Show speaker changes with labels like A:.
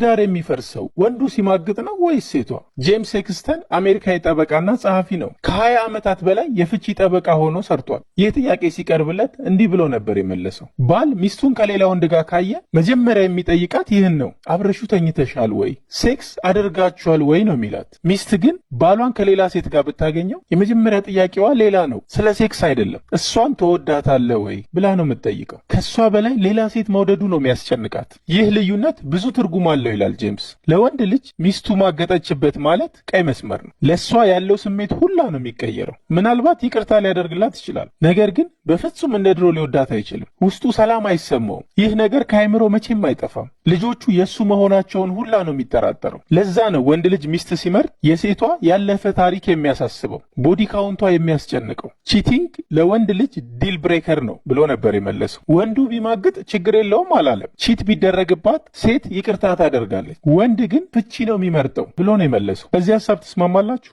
A: ትዳር የሚፈርሰው ወንዱ ሲማግጥ ነው ወይስ ሴቷ? ጄምስ ሴክስተን አሜሪካዊ ጠበቃና ጸሐፊ ነው። ከ20 ዓመታት በላይ የፍቺ ጠበቃ ሆኖ ሰርቷል። ይህ ጥያቄ ሲቀርብለት እንዲህ ብሎ ነበር የመለሰው። ባል ሚስቱን ከሌላ ወንድ ጋር ካየ መጀመሪያ የሚጠይቃት ይህን ነው፣ አብረሹ ተኝተሻል ወይ? ሴክስ አደርጋችኋል ወይ ነው የሚላት። ሚስት ግን ባሏን ከሌላ ሴት ጋር ብታገኘው የመጀመሪያ ጥያቄዋ ሌላ ነው፣ ስለ ሴክስ አይደለም። እሷን ተወዳታለህ ወይ ብላ ነው የምትጠይቀው። ከሷ በላይ ሌላ ሴት መውደዱ ነው የሚያስጨንቃት። ይህ ልዩነት ብዙ ትርጉም አለው ይላል ጄምስ። ለወንድ ልጅ ሚስቱ ማገጠችበት ማለት ቀይ መስመር ነው። ለሷ ያለው ስሜት ሁላ ነው የሚቀየረው። ምናልባት ይቅርታ ሊያደርግላት ይችላል፣ ነገር ግን በፍጹም እንደ ድሮ ሊወዳት አይችልም። ውስጡ ሰላም አይሰማውም። ይህ ነገር ከአይምሮ መቼም አይጠፋም። ልጆቹ የሱ መሆናቸውን ሁላ ነው የሚጠራጠረው። ለዛ ነው ወንድ ልጅ ሚስት ሲመርጥ የሴቷ ያለፈ ታሪክ የሚያሳስበው፣ ቦዲ ካውንቷ የሚያስጨንቀው። ቺቲንግ ለወንድ ልጅ ዲል ብሬከር ነው ብሎ ነበር የመለሰው። ወንዱ ቢማግጥ ችግር የለውም አላለም። ቺት ቢደረግባት ሴት ይቅርታ ታደርጋለች፣ ወንድ ግን ፍቺ ነው የሚመርጠው ብሎ ነው የመለሰው። በዚህ ሐሳብ ትስማማላችሁ?